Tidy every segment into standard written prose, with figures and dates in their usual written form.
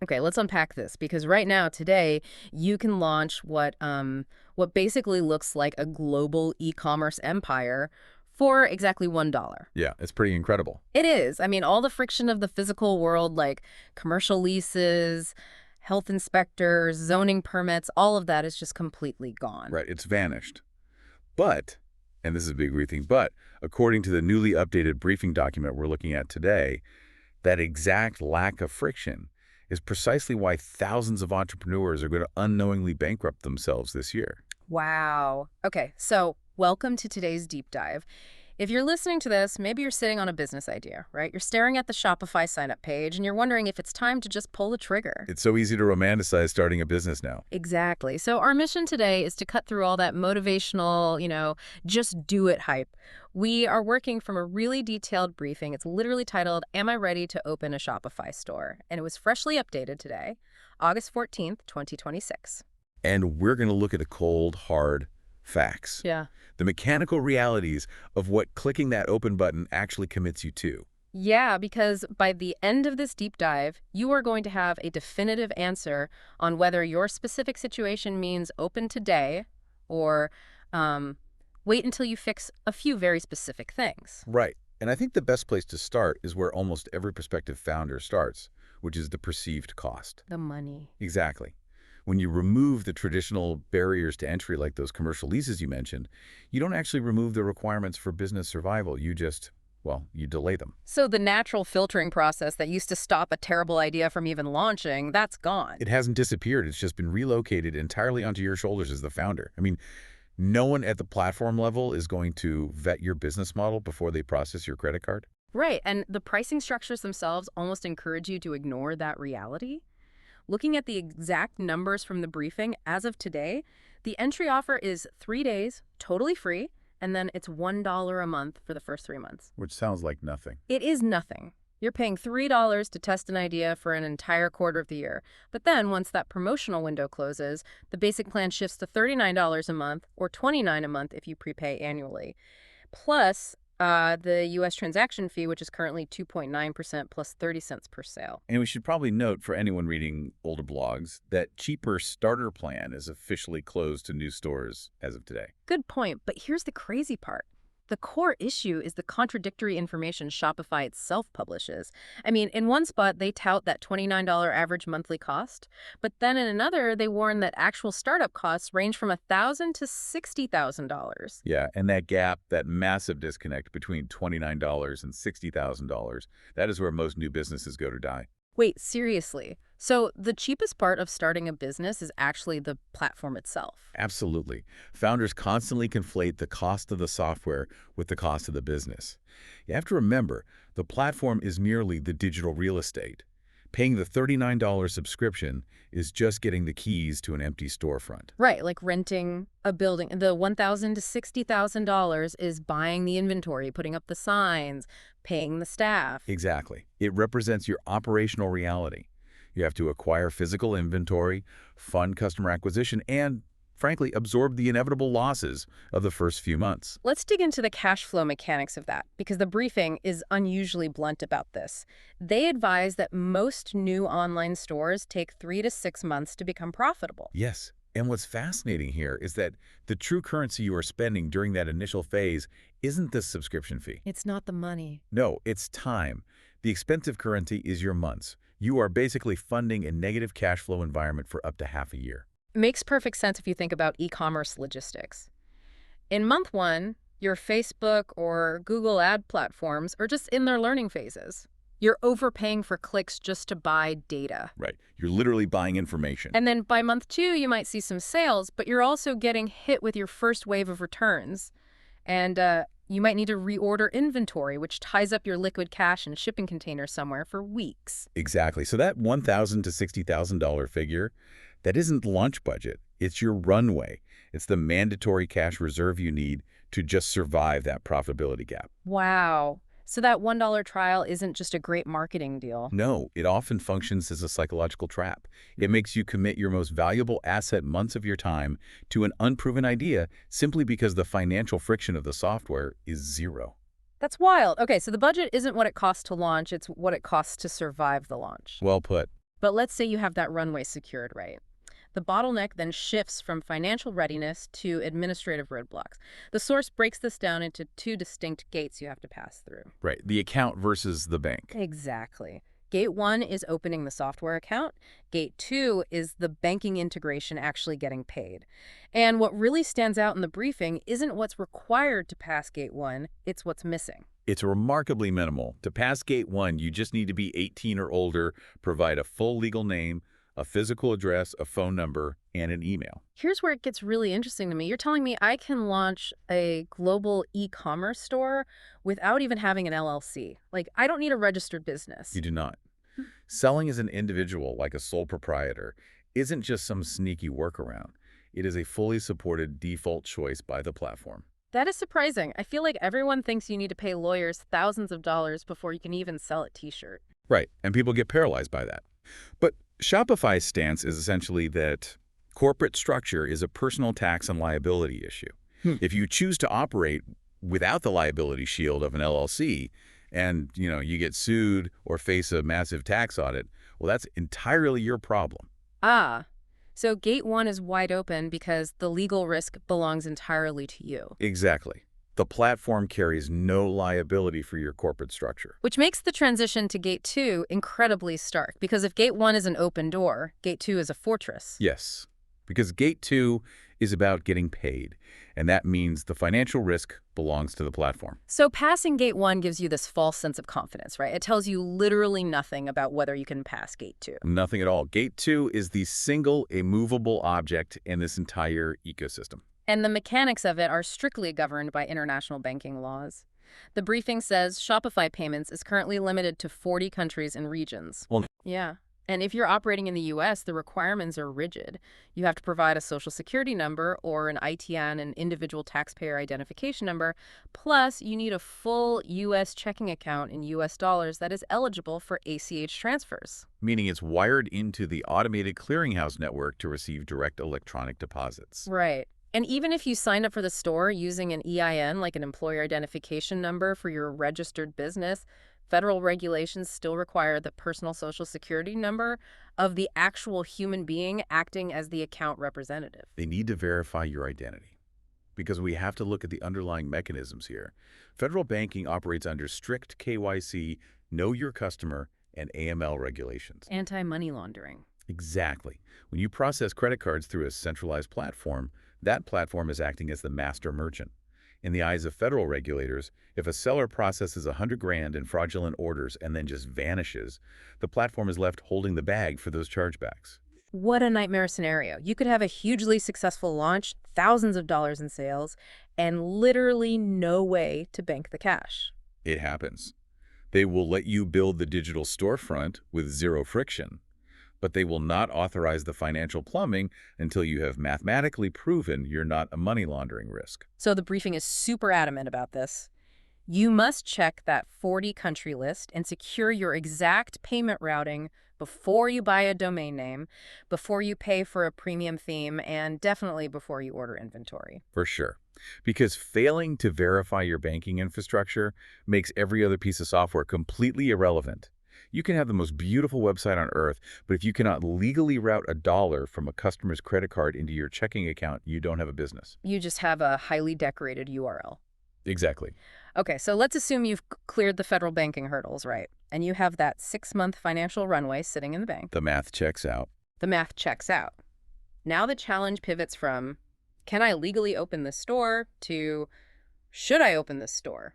Okay, let's unpack this because right now, today, you can launch what basically looks like a global e-commerce empire for exactly $1. Yeah, it's pretty incredible. It is. I mean, all the friction of the physical world, like commercial leases, health inspectors, zoning permits, all of that is just completely gone. Right, it's vanished. But, and this is a big thing, but according to the newly updated briefing document we're looking at today, that exact lack of friction is precisely why thousands of entrepreneurs are going to unknowingly bankrupt themselves this year. Wow. Okay, so welcome to today's deep dive. If you're listening to this, maybe you're sitting on a business idea, right? You're staring at the Shopify sign-up page and you're wondering if it's time to just pull the trigger. It's so easy to romanticize starting a business now. Exactly. So our mission today is to cut through all that motivational, just do it hype. We are working from a really detailed briefing. It's literally titled, Am I Ready to Open a Shopify Store? And it was freshly updated today, August 14th, 2026. And we're going to look at the cold, hard facts. Yeah. The mechanical realities of what clicking that open button actually commits you to. Yeah, because by the end of this deep dive, you are going to have a definitive answer on whether your specific situation means open today or wait until you fix a few very specific things. Right. And I think the best place to start is where almost every prospective founder starts, which is the perceived cost. The money. Exactly. When you remove the traditional barriers to entry like those commercial leases you mentioned, you don't actually remove the requirements for business survival. You just, well, you delay them. So the natural filtering process that used to stop a terrible idea from even launching, that's gone. It hasn't disappeared. It's just been relocated entirely onto your shoulders as the founder. I mean, no one at the platform level is going to vet your business model before they process your credit card. Right, and the pricing structures themselves almost encourage you to ignore that reality. Looking at the exact numbers from the briefing, as of today, the entry offer is 3 days, totally free, and then it's $1 a month for the first 3 months. Which sounds like nothing. It is nothing. You're paying $3 to test an idea for an entire quarter of the year. But then, once that promotional window closes, the basic plan shifts to $39 a month or $29 a month if you prepay annually. Plus, the U.S. transaction fee, which is currently 2.9% plus 30 cents per sale. And we should probably note for anyone reading older blogs that cheaper starter plan is officially closed to new stores as of today. Good point, but here's the crazy part. The core issue is the contradictory information Shopify itself publishes. I mean, in one spot, they tout that $29 average monthly cost, but then in another, they warn that actual startup costs range from $1,000 to $60,000. Yeah, and that gap, that massive disconnect between $29 and $60,000, that is where most new businesses go to die. Wait, seriously? So the cheapest part of starting a business is actually the platform itself? Absolutely. Founders constantly conflate the cost of the software with the cost of the business. You have to remember, the platform is merely the digital real estate. Paying the $39 subscription is just getting the keys to an empty storefront. Right, like renting a building. The $1,000 to $60,000 is buying the inventory, putting up the signs, paying the staff. Exactly. It represents your operational reality. You have to acquire physical inventory, fund customer acquisition, and, frankly, absorb the inevitable losses of the first few months. Let's dig into the cash flow mechanics of that, because the briefing is unusually blunt about this. They advise that most new online stores take 3 to 6 months to become profitable. Yes. And what's fascinating here is that the true currency you are spending during that initial phase isn't the subscription fee. It's not the money. No, it's time. The expensive currency is your months. You are basically funding a negative cash flow environment for up to half a year. Makes perfect sense if you think about e-commerce logistics. In month 1, your Facebook or Google ad platforms are just in their learning phases. You're overpaying for clicks just to buy data. Right. You're literally buying information. And then by month 2, you might see some sales, but you're also getting hit with your first wave of returns. And you might need to reorder inventory, which ties up your liquid cash in a shipping container somewhere for weeks. Exactly. So that $1,000 to $60,000 figure, that isn't the launch budget. It's your runway. It's the mandatory cash reserve you need to just survive that profitability gap. Wow. So that $1 trial isn't just a great marketing deal. No, it often functions as a psychological trap. It makes you commit your most valuable asset, months of your time, to an unproven idea simply because the financial friction of the software is zero. That's wild. Okay, so the budget isn't what it costs to launch, it's what it costs to survive the launch. Well put. But let's say you have that runway secured, right? The bottleneck then shifts from financial readiness to administrative roadblocks. The source breaks this down into two distinct gates you have to pass through. Right, the account versus the bank. Exactly. Gate 1 is opening the software account. Gate 2 is the banking integration actually getting paid. And what really stands out in the briefing isn't what's required to pass Gate 1, it's what's missing. It's remarkably minimal. To pass Gate 1, you just need to be 18 or older, provide a full legal name, a physical address, a phone number, and an email. Here's where it gets really interesting to me. You're telling me I can launch a global e-commerce store without even having an LLC. Like, I don't need a registered business. You do not. Selling as an individual, like a sole proprietor, isn't just some sneaky workaround. It is a fully supported default choice by the platform. That is surprising. I feel like everyone thinks you need to pay lawyers thousands of dollars before you can even sell a t-shirt. Right, and people get paralyzed by that. But Shopify's stance is essentially that corporate structure is a personal tax and liability issue. If you choose to operate without the liability shield of an LLC, and you get sued or face a massive tax audit, well, that's entirely your problem. Ah, so Gate 1 is wide open because the legal risk belongs entirely to you. Exactly. The platform carries no liability for your corporate structure. Which makes the transition to Gate 2 incredibly stark, because if Gate 1 is an open door, Gate 2 is a fortress. Yes, because Gate 2 is about getting paid, and that means the financial risk belongs to the platform. So passing Gate 1 gives you this false sense of confidence, right? It tells you literally nothing about whether you can pass Gate 2. Nothing at all. Gate 2 is the single immovable object in this entire ecosystem. And the mechanics of it are strictly governed by international banking laws. The briefing says Shopify payments is currently limited to 40 countries and regions. Well, Yeah. And if you're operating in the U.S., the requirements are rigid. You have to provide a social security number or an ITN, an individual taxpayer identification number. Plus, you need a full U.S. checking account in U.S. dollars that is eligible for ACH transfers. meaning it's wired into the automated clearinghouse network to receive direct electronic deposits. Right. And even if you signed up for the store using an EIN, like an employer identification number for your registered business, federal regulations still require the personal social security number of the actual human being acting as the account representative. They need to verify your identity because we have to look at the underlying mechanisms here. Federal banking operates under strict KYC, know your customer, and AML regulations. Anti-money laundering. Exactly. When you process credit cards through a centralized platform, that platform is acting as the master merchant. In the eyes of federal regulators, if a seller processes $100,000 in fraudulent orders and then just vanishes, the platform is left holding the bag for those chargebacks. What a nightmare scenario. You could have a hugely successful launch, thousands of dollars in sales, and literally no way to bank the cash. It happens. They will let you build the digital storefront with zero friction, but they will not authorize the financial plumbing until you have mathematically proven you're not a money laundering risk. So the briefing is super adamant about this. You must check that 40 country list and secure your exact payment routing before you buy a domain name, before you pay for a premium theme, and definitely before you order inventory. For sure. Because failing to verify your banking infrastructure makes every other piece of software completely irrelevant. You can have the most beautiful website on earth, but if you cannot legally route $1 from a customer's credit card into your checking account, you don't have a business. You just have a highly decorated URL. Exactly. Okay, so let's assume you've cleared the federal banking hurdles, right? And you have that 6-month financial runway sitting in the bank. The math checks out. The math checks out. Now the challenge pivots from, can I legally open this store, to, should I open this store?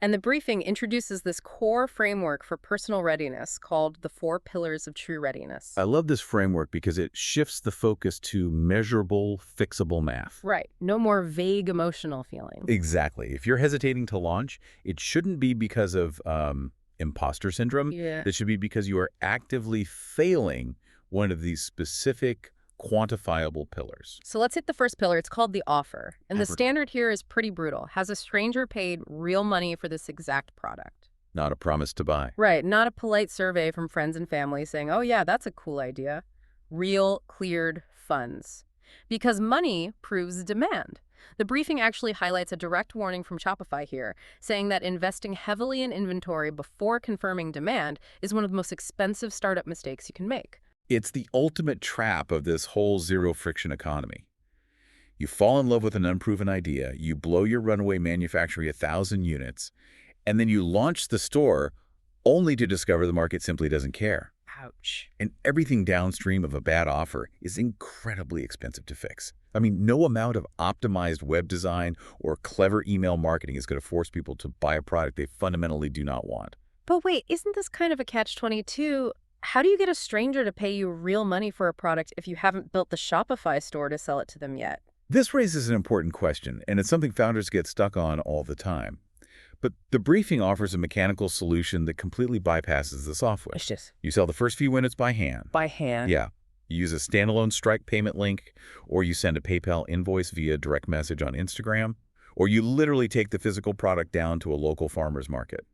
And the briefing introduces this core framework for personal readiness called the 4 pillars of true readiness. I love this framework because it shifts the focus to measurable, fixable math. Right. No more vague emotional feelings. Exactly. If you're hesitating to launch, it shouldn't be because of imposter syndrome. Yeah. It should be because you are actively failing one of these specific quantifiable pillars. So let's hit the first pillar. It's called the offer. And the Offer. standard here is pretty brutal. Has a stranger paid real money for this exact product? Not a promise to buy. Right. Not a polite survey from friends and family saying, oh yeah, that's a cool idea. Real cleared funds. Because money proves demand. The briefing actually highlights a direct warning from Shopify here, saying that investing heavily in inventory before confirming demand is one of the most expensive startup mistakes you can make. It's the ultimate trap of this whole zero-friction economy. You fall in love with an unproven idea, you blow your runway manufacturing 1,000 units, and then you launch the store only to discover the market simply doesn't care. Ouch. And everything downstream of a bad offer is incredibly expensive to fix. I mean, no amount of optimized web design or clever email marketing is going to force people to buy a product they fundamentally do not want. But wait, isn't this kind of a catch-22? How do you get a stranger to pay you real money for a product if you haven't built the Shopify store to sell it to them yet? This raises an important question, and it's something founders get stuck on all the time. But the briefing offers a mechanical solution that completely bypasses the software. It's just You sell the first few units by hand. by hand. Yeah. You use a standalone Stripe payment link, or you send a PayPal invoice via direct message on Instagram, or you literally take the physical product down to a local farmer's market.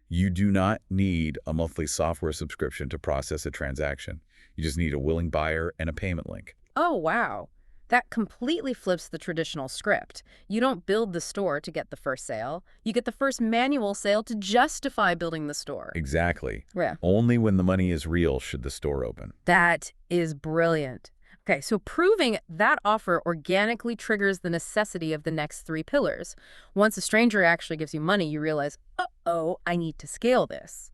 You do not need a monthly software subscription to process a transaction. You just need a willing buyer and a payment link. Oh, wow. That completely flips the traditional script. You don't build the store to get the first sale. You get the first manual sale to justify building the store. Exactly. Yeah. Only when the money is real should the store open. That is brilliant. Okay, so proving that offer organically triggers the necessity of the next 3 pillars. Once a stranger actually gives you money, you realize, uh-oh, I need to scale this.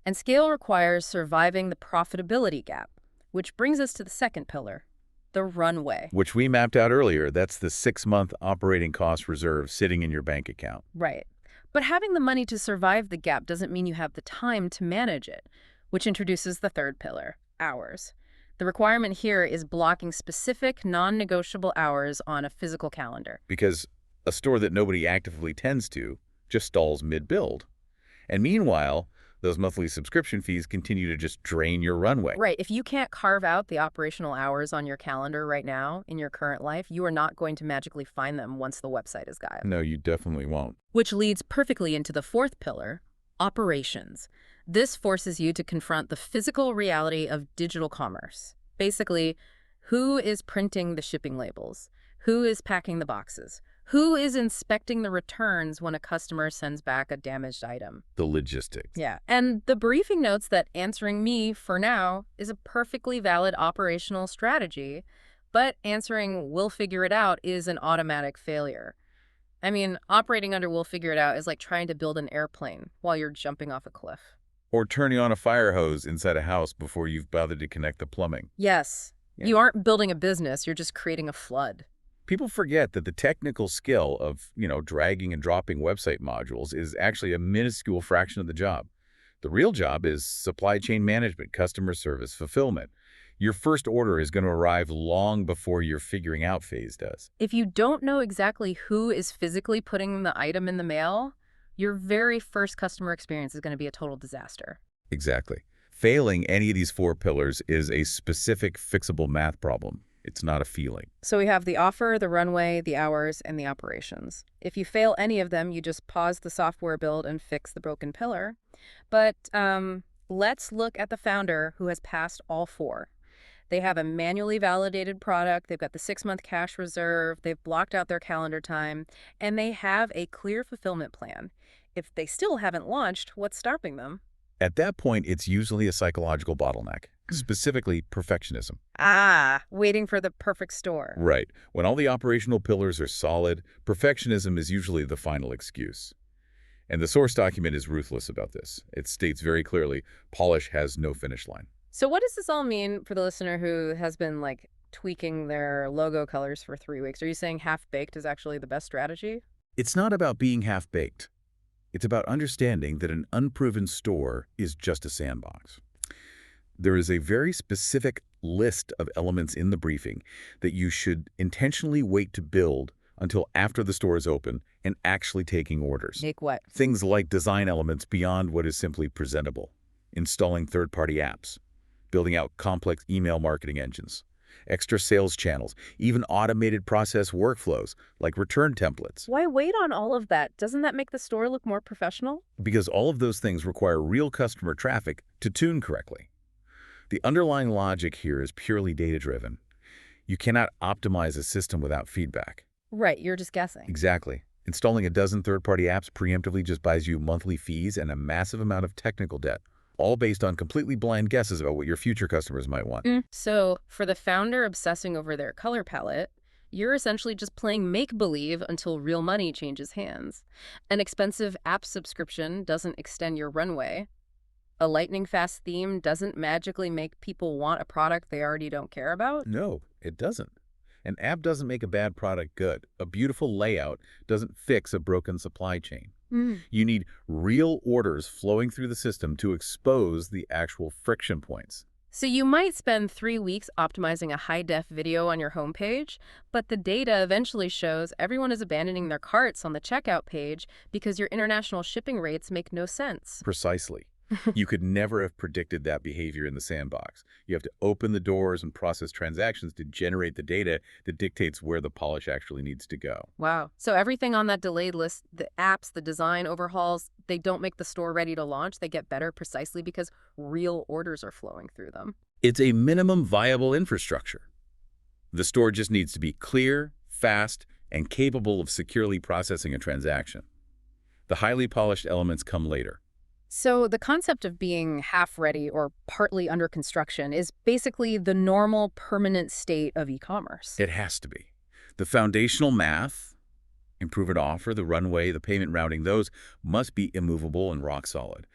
And scale requires surviving the profitability gap, which brings us to the second pillar, the runway. Which we mapped out earlier. That's the 6-month operating cost reserve sitting in your bank account. Right. But having the money to survive the gap doesn't mean you have the time to manage it, which introduces the third pillar, hours. The requirement here is blocking specific, non-negotiable hours on a physical calendar. Because a store that nobody actively tends to just stalls mid-build. And meanwhile, those monthly subscription fees continue to just drain your runway. Right. If you can't carve out the operational hours on your calendar right now in your current life, you are not going to magically find them once the website is live. No, you definitely won't. Which leads perfectly into the fourth pillar, operations. This forces you to confront the physical reality of digital commerce. Basically, who is printing the shipping labels? Who is packing the boxes? Who is inspecting the returns when a customer sends back a damaged item? The logistics. Yeah, and the briefing notes that answering me, for now, is a perfectly valid operational strategy, but answering we'll figure it out is an automatic failure. I mean, operating under we'll figure it out is like trying to build an airplane while you're jumping off a cliff. Or turning on a fire hose inside a house before you've bothered to connect the plumbing. Yes, Yeah. You aren't building a business, you're just creating a flood. People forget that the technical skill of, dragging and dropping website modules is actually a minuscule fraction of the job. The real job is supply chain management, customer service, fulfillment. Your first order is going to arrive long before your figuring out phase does. If you don't know exactly who is physically putting the item in the mail, your very first customer experience is going to be a total disaster. Exactly. Failing any of these 4 pillars is a specific fixable math problem. It's not a feeling. So we have the offer, the runway, the hours, and the operations. If you fail any of them, you just pause the software build and fix the broken pillar. But let's look at the founder who has passed all 4. They have a manually validated product, they've got the 6-month cash reserve, they've blocked out their calendar time, and they have a clear fulfillment plan. If they still haven't launched, what's stopping them? At that point, it's usually a psychological bottleneck, specifically perfectionism. Waiting for the perfect store. Right. When all the operational pillars are solid, perfectionism is usually the final excuse. And the source document is ruthless about this. It states very clearly, polish has no finish line. So what does this all mean for the listener who has been tweaking their logo colors for 3 weeks? Are you saying half-baked is actually the best strategy? It's not about being half-baked. It's about understanding that an unproven store is just a sandbox. There is a very specific list of elements in the briefing that you should intentionally wait to build until after the store is open and actually taking orders. Make what? Things like design elements beyond what is simply presentable, installing third-party apps, building out complex email marketing engines, extra sales channels, even automated process workflows like return templates. Why wait on all of that? Doesn't that make the store look more professional? Because all of those things require real customer traffic to tune correctly. The underlying logic here is purely data-driven. You cannot optimize a system without feedback. Right, you're just guessing. Exactly. Installing a dozen third-party apps preemptively just buys you monthly fees and a massive amount of technical debt, all based on completely blind guesses about what your future customers might want. So, for the founder obsessing over their color palette, you're essentially just playing make-believe until real money changes hands. An expensive app subscription doesn't extend your runway. A lightning-fast theme doesn't magically make people want a product they already don't care about. No, it doesn't. An app doesn't make a bad product good. A beautiful layout doesn't fix a broken supply chain. Mm. You need real orders flowing through the system to expose the actual friction points. So you might spend 3 weeks optimizing a high-def video on your homepage, but the data eventually shows everyone is abandoning their carts on the checkout page because your international shipping rates make no sense. Precisely. You could never have predicted that behavior in the sandbox. You have to open the doors and process transactions to generate the data that dictates where the polish actually needs to go. Wow. So everything on that delayed list, the apps, the design overhauls, they don't make the store ready to launch. They get better precisely because real orders are flowing through them. It's a minimum viable infrastructure. The store just needs to be clear, fast, and capable of securely processing a transaction. The highly polished elements come later. So the concept of being half ready or partly under construction is basically the normal permanent state of e-commerce. It has to be. The foundational math, improvement offer, the runway, the payment routing, those must be immovable and rock solid.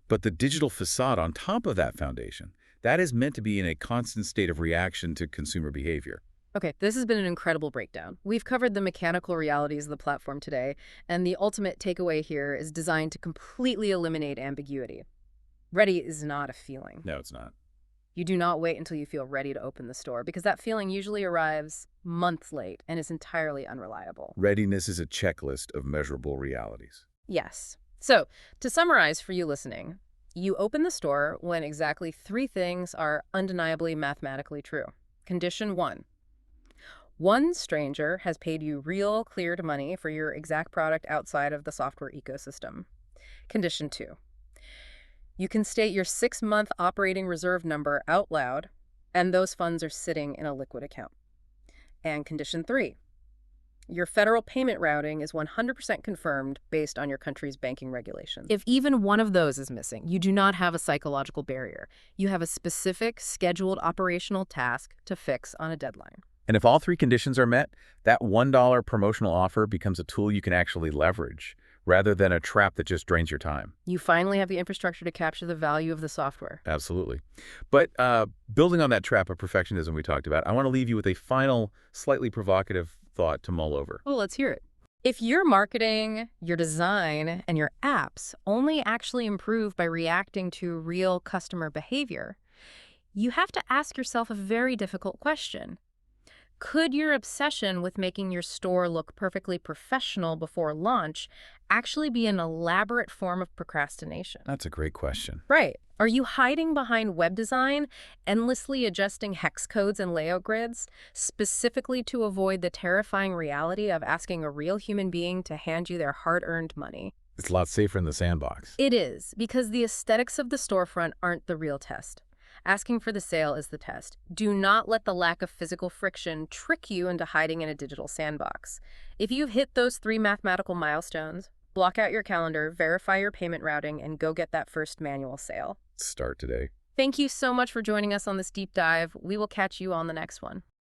But the digital facade on top of that foundation, that is meant to be in a constant state of reaction to consumer behavior. Okay, this has been an incredible breakdown. We've covered the mechanical realities of the platform today, and the ultimate takeaway here is designed to completely eliminate ambiguity. Ready is not a feeling. No, it's not. You do not wait until you feel ready to open the store, because that feeling usually arrives months late and is entirely unreliable. Readiness is a checklist of measurable realities. Yes. So, to summarize for you listening, you open the store when exactly 3 things are undeniably mathematically true. Condition 1. One stranger has paid you real, cleared money for your exact product outside of the software ecosystem. Condition 2. You can state your 6-month operating reserve number out loud, and those funds are sitting in a liquid account. And condition 3. Your federal payment routing is 100% confirmed based on your country's banking regulations. If even one of those is missing, you do not have a psychological barrier. You have a specific, scheduled operational task to fix on a deadline. And if all 3 conditions are met, that $1 promotional offer becomes a tool you can actually leverage, rather than a trap that just drains your time. You finally have the infrastructure to capture the value of the software. Absolutely. But building on that trap of perfectionism we talked about, I want to leave you with a final, slightly provocative thought to mull over. Well, let's hear it. If your marketing, your design, and your apps only actually improve by reacting to real customer behavior, you have to ask yourself a very difficult question. Could your obsession with making your store look perfectly professional before launch actually be an elaborate form of procrastination? That's a great question. Right. Are you hiding behind web design, endlessly adjusting hex codes and layout grids, specifically to avoid the terrifying reality of asking a real human being to hand you their hard-earned money? It's a lot safer in the sandbox. It is, because the aesthetics of the storefront aren't the real test. Asking for the sale is the test. Do not let the lack of physical friction trick you into hiding in a digital sandbox. If you've hit those 3 mathematical milestones, block out your calendar, verify your payment routing, and go get that first manual sale. Start today. Thank you so much for joining us on this deep dive. We will catch you on the next one.